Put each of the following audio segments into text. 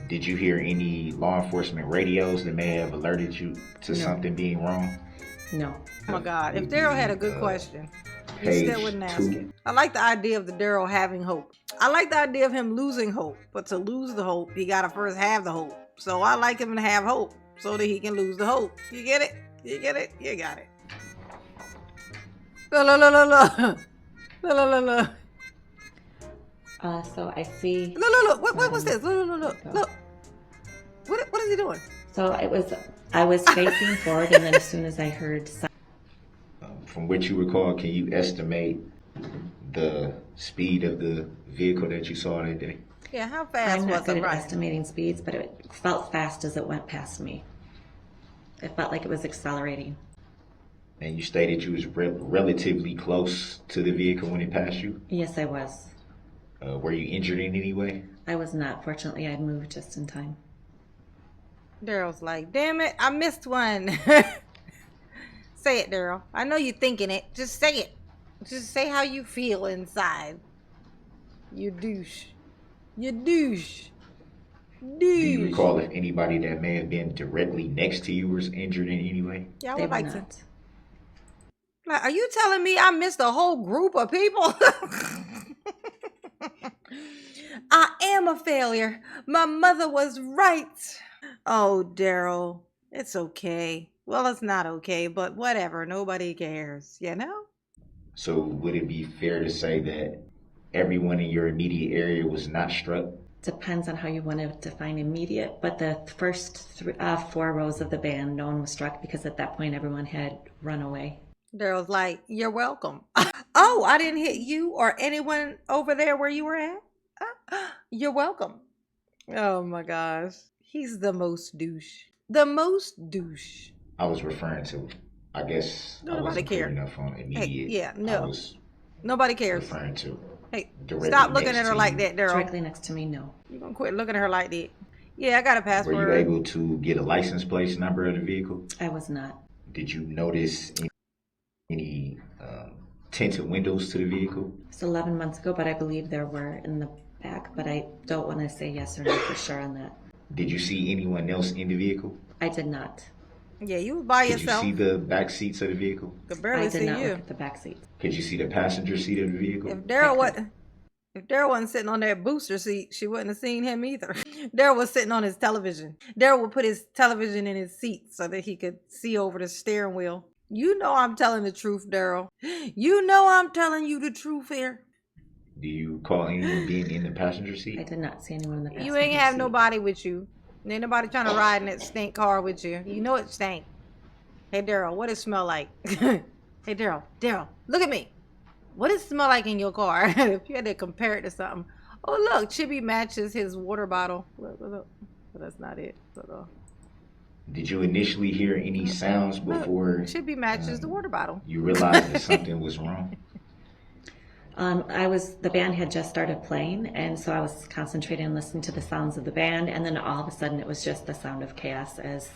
Did you hear any law enforcement radios that may have alerted you to No. something being wrong? No. Oh my God. If Daryl had a good question, you still Page wouldn't ask 2. it. I like the idea of the Daryl having hope. I like the idea of him losing hope. But to lose the hope, he gotta first have the hope. So I like him to have hope so that he can lose the hope. You get it? You get it? You got it. La la la la la. La la la la. So I see. Look, look, look. What was this? Look, look, look, look. What is he doing? So I was facing forward, and then as soon as I heard From what you recall, can you estimate the speed of the vehicle that you saw that day? Yeah, how fast I'm was not good it at running? estimating speeds, but it felt fast as it went past me. It felt like it was accelerating. And you stated you was relatively close to the vehicle when it passed you. Yes, I was. Were you injured in any way? I was not. Fortunately, I moved just in time. Daryl's like, damn it, I missed one. Say it, Daryl. I know you're thinking it. Just say it. Just say how you feel inside. You douche. You douche. Do you Douche. recall if anybody that may have been directly next to you was injured in any way? Yeah, I They would were like to. not. Like, are you telling me I missed a whole group of people? I am a failure. My mother was right. Oh, Daryl, it's okay. Well, it's not okay, but whatever. Nobody cares, you know? So would it be fair to say that everyone in your immediate area was not struck? Depends on how you want to define immediate, but the first 4 rows of the band, no one was struck because at that point everyone had run away. Daryl's like, you're welcome. Oh, I didn't hit you or anyone over there where you were at? You're welcome. Oh my gosh. He's the most douche. The most douche. I was referring to, I guess I Nobody wasn't clear care. enough on Hey, immediate. yeah, I no. was Nobody cares. referring to Hey, directly stop looking next at her to like you. that, Daryl. Directly next to me, no. You're going to quit looking at her like that. Yeah, I got a Were you password. able to get a license plate number of the vehicle? I was not. Did you notice any tinted windows to the vehicle? It's 11 months ago, but I believe there were in the back, but I don't want to say yes or no for sure on that. Did you see anyone else in the vehicle? I did not. Yeah, you was by Could yourself. you see the back seats of the vehicle? Could barely I did see not you. look at the back seat. Could you see the passenger seat of the vehicle? If Daryl wasn't sitting on that booster seat, she wouldn't have seen him either. Daryl was sitting on his television. Daryl would put his television in his seat so that he could see over the steering wheel. You know I'm telling the truth, Daryl. You know I'm telling you the truth here. Do you recall anyone being in the passenger I seat? did not see anyone in the passenger You ain't have seat. nobody with you. Ain't nobody trying to ride in that stink car with you. You know it stank. Hey, Daryl, what does it smell like? Hey, Daryl, look at me. What does it smell like in your car? If you had to compare it to something. Oh, look, Chibi matches his water bottle. Look. But that's not it. Did you initially hear any sounds before Chibi matches the water bottle. you realized that something was wrong? The band had just started playing, and so I was concentrating on listening to the sounds of the band, and then all of a sudden it was just the sound of chaos as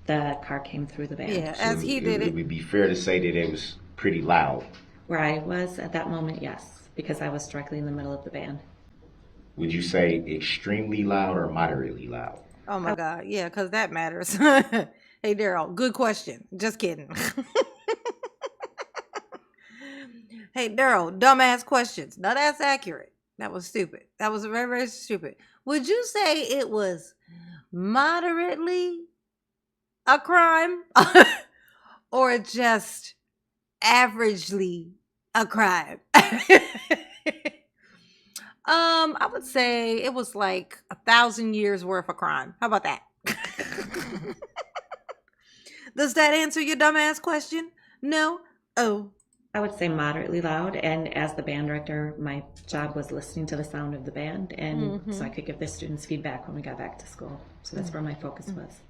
the car came through the band. Yeah, as he did It it. would be fair to say that it was pretty loud. Where I was at that moment, yes, because I was directly in the middle of the band. Would you say extremely loud or moderately loud? Oh my God. Yeah, because that matters. Hey, Daryl, good question. Just kidding. Hey, Daryl, dumbass questions. No, that's accurate. That was stupid. That was very, very stupid. Would you say it was moderately a crime or just averagely a crime? I would say it was like 1,000 years worth of crime. How about that? Does that answer your dumbass question? No? Oh. I would say moderately loud, and as the band director, my job was listening to the sound of the band, and so I could give the students feedback when we got back to school. So that's where my focus was.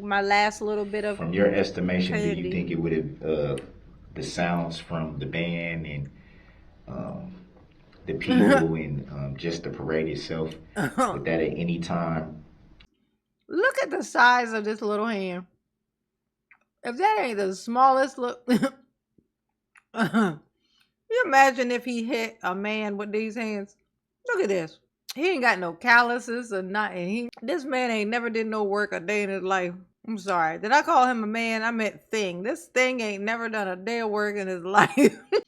My last little bit of... From your estimation, do candy. you think it would have, the sounds from the band and the people and just the parade itself, would that at any time? Look at the size of this little hand. If that ain't the smallest look... You imagine if he hit a man with these hands? Look at this. He ain't got no calluses or nothing. This man ain't never did no work a day in his life. I'm sorry. Did I call him a man? I meant thing. This thing ain't never done a day of work in his life. Look at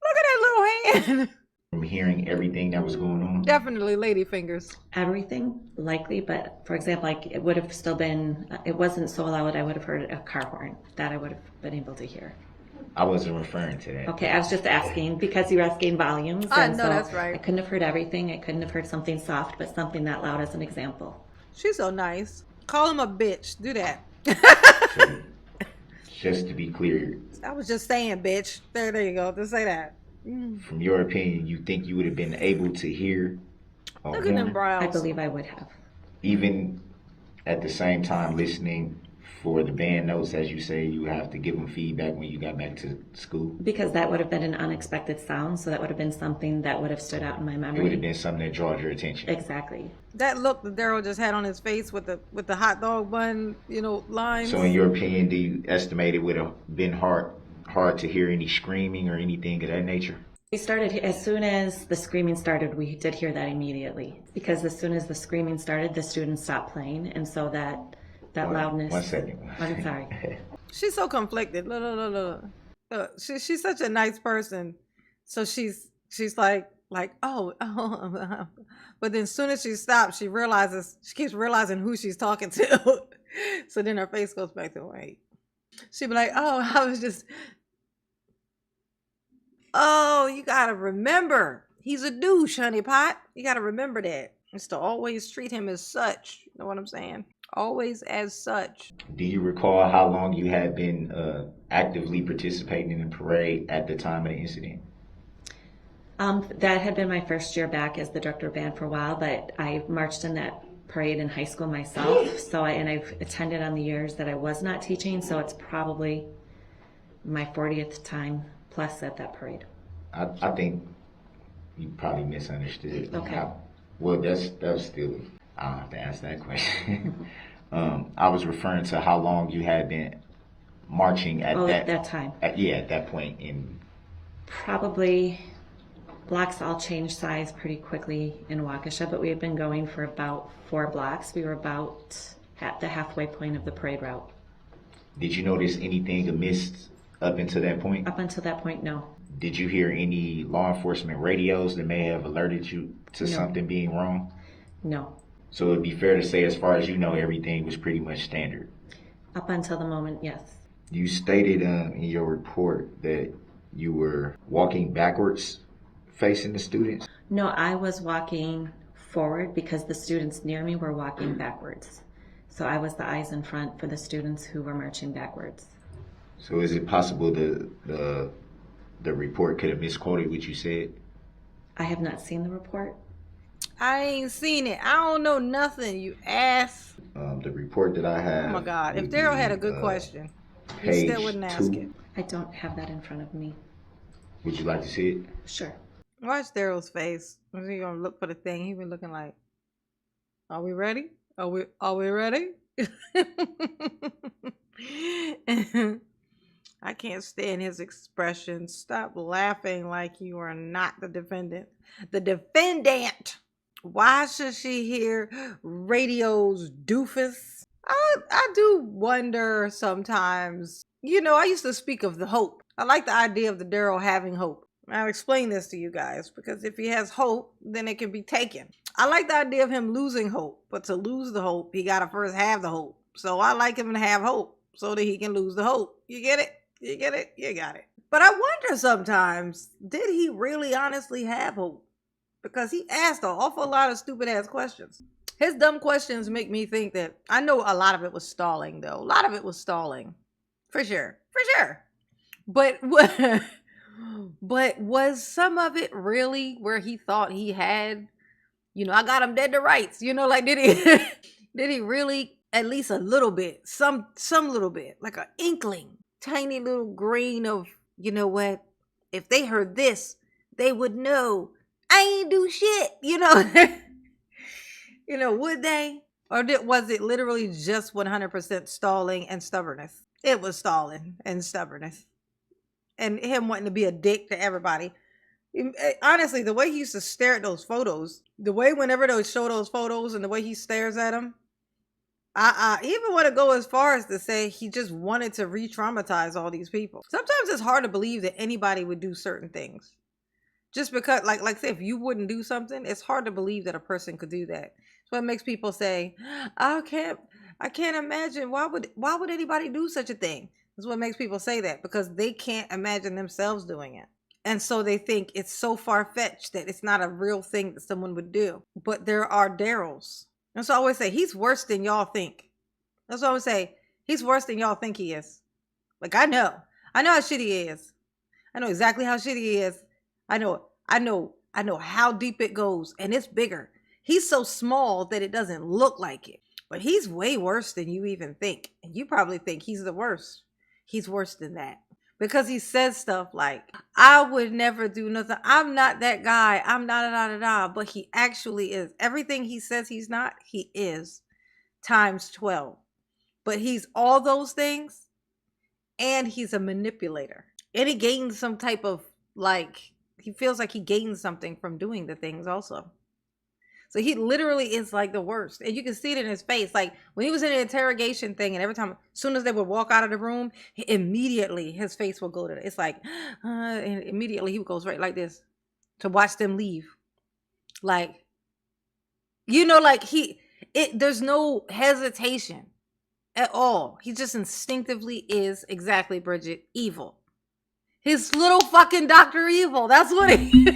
that little hand. From hearing everything that was going on? Definitely lady fingers. Everything, likely, but for example, like it would have still been, it wasn't so loud I would have heard a car horn. That I would have been able to hear. I wasn't referring to that. Okay, I was just asking because you were asking volumes. I and know, so that's right. I couldn't have heard everything. I couldn't have heard something soft, but something that loud as an example. She's so nice. Call him a bitch. Do that. So, just to be clear, I was just saying, bitch. There you go. Just say that. from your opinion, you think you would have been able to hear a Look at them horn, brows. I believe I would have. even at the same time listening for the band notes, as you say, you have to give them feedback when you got back to school? Because that would have been an unexpected sound, so that would have been something that would have stood out in my memory. It would have been something that draws your attention. Exactly. That look that Darrell just had on his face with the hot dog bun, lines. So in your opinion, do you estimate it would have been hard to hear any screaming or anything of that nature? We started, as soon as the screaming started, we did hear that immediately. Because as soon as the screaming started, the students stopped playing, and so that loudness. 1 second. I'm sorry. She's so conflicted. Look. She's such a nice person. So she's like oh, but then as soon as she stops, she keeps realizing who she's talking to. So then her face goes back to wait. She'd be like, oh, I was just, oh, you gotta remember, he's a douche, honey pot. You gotta remember that. Is to always treat him as such. You know what I'm saying? Always as such. Do you recall how long you had been actively participating in the parade at the time of the incident? That had been my first year back as the director of band for a while, but I marched in that parade in high school myself. So I've attended on the years that I was not teaching, so it's probably my 40th time plus at that parade. I think you probably misunderstood. Okay. Well, that's still, I don't have to ask that question. I was referring to how long you had been marching at that time. At that point in. Probably, blocks all change size pretty quickly in Waukesha, but we had been going for about 4 blocks. We were about at the halfway point of the parade route. Did you notice anything amiss up until that point? Up until that point, no. Did you hear any law enforcement radios that may have alerted you to something being wrong? No. So it'd be fair to say, as far as you know, everything was pretty much standard. Up until the moment, yes. You stated in your report that you were walking backwards facing the students? No, I was walking forward because the students near me were walking backwards. So I was the eyes in front for the students who were marching backwards. So is it possible the report could have misquoted what you said? I have not seen the report. I ain't seen it. I don't know nothing, you ass. The report that I have. Oh my God. If Darrell had a good question, he still wouldn't ask it. I don't have that in front of me. Would you like to see it? Sure. Watch Darrell's face. Is he gonna look for the thing? He been looking like, are we ready? Are we ready? I can't stand his expression. Stop laughing like you are not the defendant. The defendant. Why should she hear radio's doofus? I do wonder sometimes. I used to speak of the hope. I like the idea of the Darrell having hope. I'll explain this to you guys, because if he has hope, then it can be taken. I like the idea of him losing hope, but to lose the hope, he got to first have the hope. So I like him to have hope so that he can lose the hope. You get it? You get it? You got it. But I wonder sometimes, did he really honestly have hope? Because he asked an awful lot of stupid ass questions. His dumb questions make me think that, I know a lot of it was stalling though. A lot of it was stalling. For sure. But was some of it really where he thought he had, I got him dead to rights, like did he did he really at least a little bit, some little bit, like an inkling, tiny little grain of, you know what, if they heard this, they would know I ain't do shit, would they? Or was it literally just 100% stalling and stubbornness? It was stalling and stubbornness. And him wanting to be a dick to everybody. Honestly, the way he used to stare at those photos, the way whenever they show those photos and the way he stares at them, I even want to go as far as to say he just wanted to re-traumatize all these people. Sometimes it's hard to believe that anybody would do certain things. Just because, like say, if you wouldn't do something, it's hard to believe that a person could do that. So it makes people say, I can't imagine. Why would anybody do such a thing? That's what makes people say that, because they can't imagine themselves doing it. And so they think it's so far-fetched that it's not a real thing that someone would do. But there are Darrells. And so I always say, he's worse than y'all think. That's what I always say. He's worse than y'all think he is. Like, I know how shitty he is. I know exactly how shitty he is. I know how deep it goes, and it's bigger. He's so small that it doesn't look like it. But he's way worse than you even think. And you probably think he's the worst. He's worse than that. Because he says stuff like, I would never do nothing. I'm not that guy. I'm not da. But he actually is. Everything he says he's not, he is times 12. But he's all those things, and he's a manipulator. And he gains some type of, like, he feels like he gains something from doing the things also. So he literally is like the worst. And you can see it in his face. Like when he was in the interrogation thing, and every time, as soon as they would walk out of the room, immediately his face will go to, it's like, and immediately he goes right like this to watch them leave. Like, like there's no hesitation at all. He just instinctively is, exactly, Bridget, evil. His little fucking Dr. Evil. That's what he is.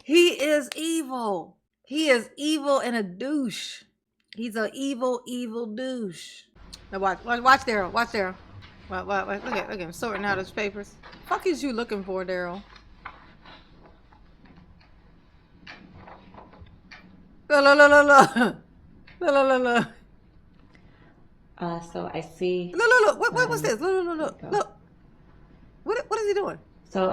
He is evil. He is evil and a douche. He's an evil, evil douche. Now watch Darrell. Watch Darrell. Look at him sorting out his papers. Fuck is you looking for, Darrell? Look. So I see. Look. What was this? Look. What is he doing? So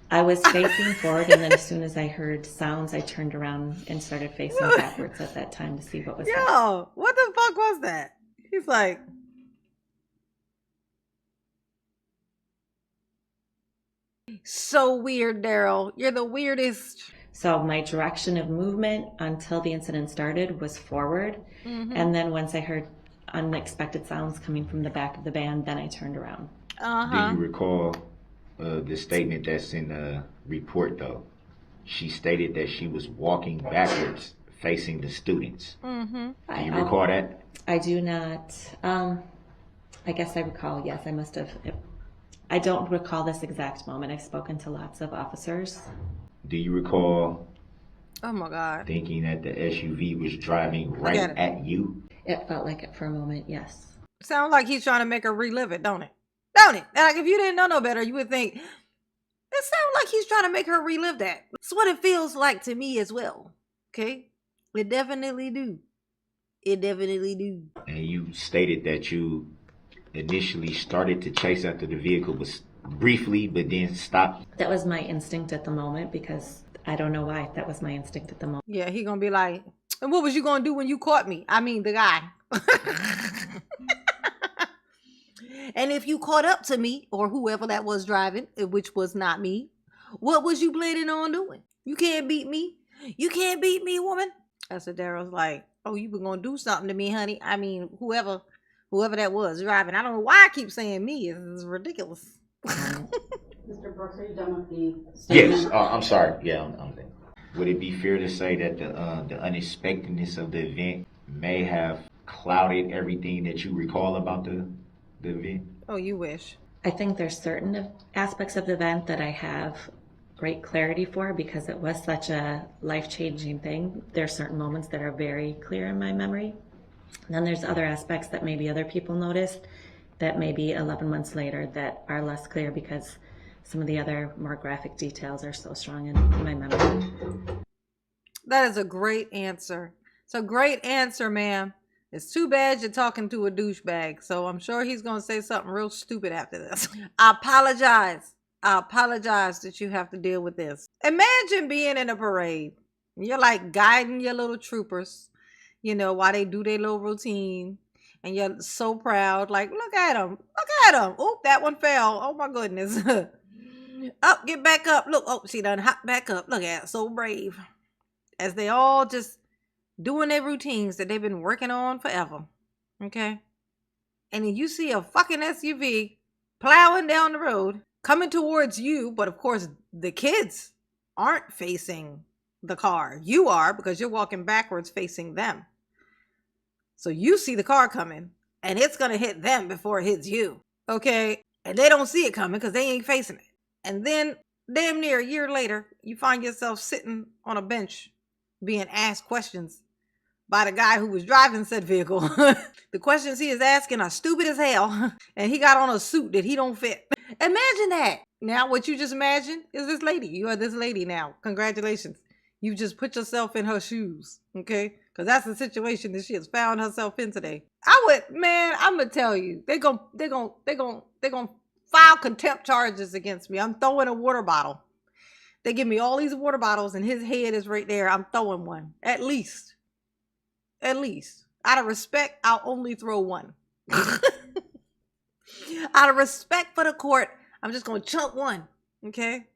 I was facing forward, and then as soon as I heard sounds, I turned around and started facing backwards at that time to see what was happening. Yo, what the fuck was that? He's like, so weird, Darrell. You're the weirdest. So my direction of movement until the incident started was forward. Mm-hmm. And then once I heard unexpected sounds coming from the back of the van, then I turned around. Do you recall the statement that's in the report, though? She stated that she was walking backwards, facing the students. Mm-hmm. Do you recall that? I do not. I guess I recall, yes, I must have. I don't recall this exact moment. I've spoken to lots of officers. Do you recall, oh my God, thinking that the SUV was driving right at you? It felt like it for a moment, yes. Sounds like he's trying to make her relive it, don't it? Don't it? Like, if you didn't know no better, you would think, it sounds like he's trying to make her relive that. It's what it feels like to me as well. Okay? It definitely do. It definitely do. And you stated that you initially started to chase after the vehicle, but briefly, but then stopped. That was my instinct at the moment, because I don't know why. That was my instinct at the moment. Yeah, he gonna be like, and what was you gonna do when you caught me? I mean, the guy. And if you caught up to me, or whoever that was driving, which was not me, what was you planning on doing? You can't beat me. You can't beat me, woman. That's what Darrell's like, oh, you were going to do something to me, honey. I mean, whoever that was driving. I don't know why I keep saying me. It's ridiculous. Mr. Brooks, are you done with the statement? Yes, I'm sorry. Yeah, I'm done. Would it be fair to say that the unexpectedness of the event may have clouded everything that you recall about the event? Oh, you wish. I think there's certain aspects of the event that I have great clarity for, because it was such a life-changing thing. There are certain moments that are very clear in my memory. And then there's other aspects that maybe other people noticed that maybe 11 months later that are less clear, because some of the other more graphic details are so strong in my memory. That is a great answer. It's a great answer, ma'am. It's too bad you're talking to a douchebag, so I'm sure he's going to say something real stupid after this. I apologize that you have to deal with this. Imagine being in a parade. You're like guiding your little troopers, while they do their little routine. And you're so proud, like, look at them. Oop, that one fell. Oh my goodness. Up, get back up. Look, oh, she done hop back up. Look at her, so brave. As they all just doing their routines that they've been working on forever. Okay? And then you see a fucking SUV plowing down the road, coming towards you, but of course the kids aren't facing the car. You are, because you're walking backwards facing them. So you see the car coming, and it's gonna hit them before it hits you. Okay? And they don't see it coming because they ain't facing it. And then damn near a year later, you find yourself sitting on a bench being asked questions by the guy who was driving said vehicle. The questions he is asking are stupid as hell, and he got on a suit that he don't fit. Imagine that. Now what you just imagined is this lady. You are this lady now. Congratulations. You just put yourself in her shoes, okay? Because that's the situation that she has found herself in today. I'm gonna tell you, they gonna file contempt charges against me. I'm throwing a water bottle. They give me all these water bottles, and his head is right there. I'm throwing one, at least. Out of respect, I'll only throw one. Out of respect for the court, I'm just gonna chunk one, okay?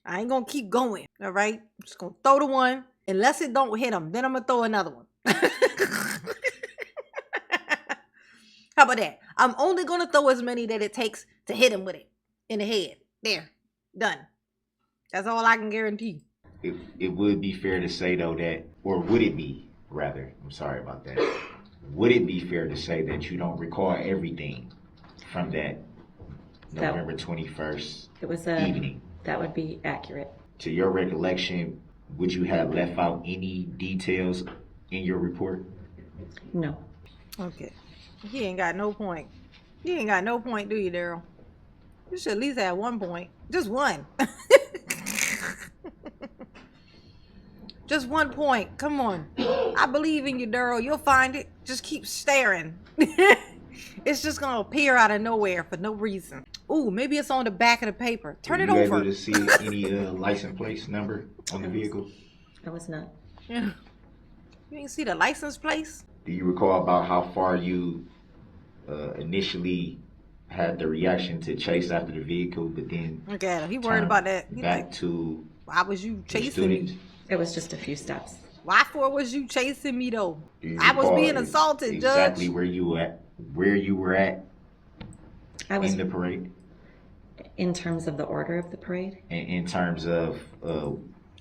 I ain't gonna keep going, all right? I'm just gonna throw the one. Unless it don't hit him, then I'm gonna throw another one. How about that? I'm only gonna throw as many that it takes to hit him with it in the head. There, done. That's all I can guarantee. It would be fair to say, though, that, or would it be, rather, I'm sorry about that, would it be fair to say that you don't recall everything from that November 21st evening? That would be accurate. To your recollection, would you have left out any details in your report? No. Okay. He ain't got no point. You ain't got no point, do you, Daryl? You should at least have 1 point. Just one. Just 1 point. Come on. I believe in you, Daryl. You'll find it. Just keep staring. It's just going to appear out of nowhere for no reason. Ooh, maybe it's on the back of the paper. Turn it over. Were you able to see any license plate number on the vehicle? I was not. Yeah. You didn't see the license plates? Do you recall about how far you initially had the reaction to chase after the vehicle, but then Okay, he worried about that. He back like, to why was you the chasing students? me? It was just a few steps. Why for was you chasing me though? Do you I was recall being assaulted, exactly Judge. where you were at I was in the parade, in terms of the order of the parade. and in terms of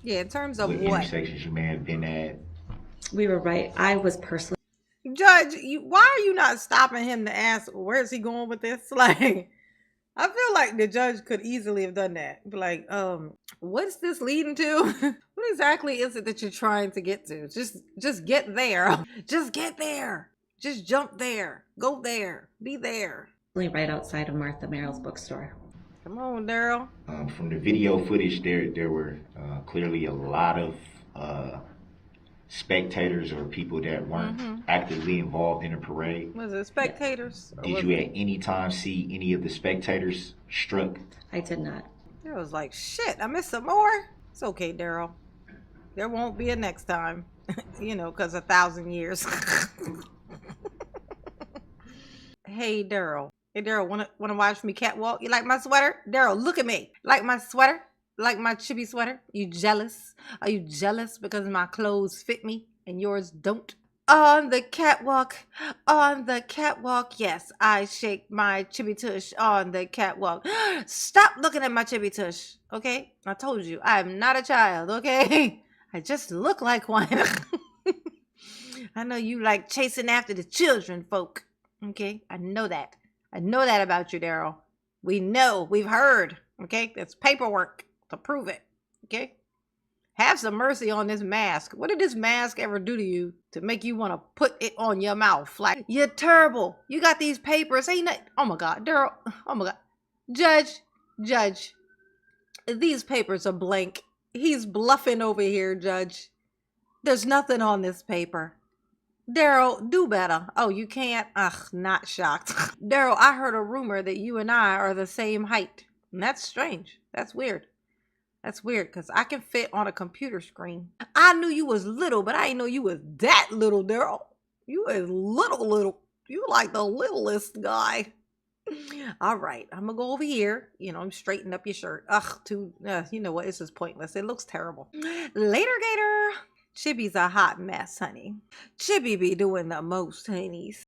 Yeah, in terms of what what? intersections you may have been at. We were right. I was personally. Judge, why are you not stopping him to ask where's he going with this? Like, I feel like the judge could easily have done that. Be like, what's this leading to? What exactly is it that you're trying to get to? Just get there. Just get there. Just jump there. Go there. Be there. Right outside of Martha Merrill's bookstore. Come on, Daryl. From the video footage, there were clearly a lot of spectators or people that weren't actively involved in the parade. Was it spectators? Did you at any time see any of the spectators struck? I did not. It was like, shit, I missed some more. It's okay, Daryl. There won't be a next time. You know, because 1,000 years. Hey, Daryl. Hey, Daryl, wanna watch me catwalk? You like my sweater? Daryl, look at me. Like my sweater? Like my chibi sweater? You jealous? Are you jealous because my clothes fit me and yours don't? On the catwalk, yes, I shake my chibi tush on the catwalk. Stop looking at my chibi tush, okay? I told you, I am not a child, okay? I just look like one. I know you like chasing after the children, folk, okay? I know that. I know that about you, Daryl. We know, we've heard, okay? There's paperwork to prove it, okay? Have some mercy on this mask. What did this mask ever do to you to make you want to put it on your mouth? Like, you're terrible. You got these papers. Ain't that? Oh my God, Daryl. Oh my God. Judge. These papers are blank. He's bluffing over here, Judge. There's nothing on this paper. Daryl, do better. Oh, you can't? Ugh, not shocked. Daryl, I heard a rumor that you and I are the same height. And that's strange. That's weird. That's weird because I can fit on a computer screen. I knew you was little, but I didn't know you was that little, Daryl. You is little. You like the littlest guy. All right, I'm gonna go over here. Straighten up your shirt. Ugh, you know what? It's just pointless. It looks terrible. Later, Gator. Chibi's a hot mess, honey. Chibi be doing the most, honeys.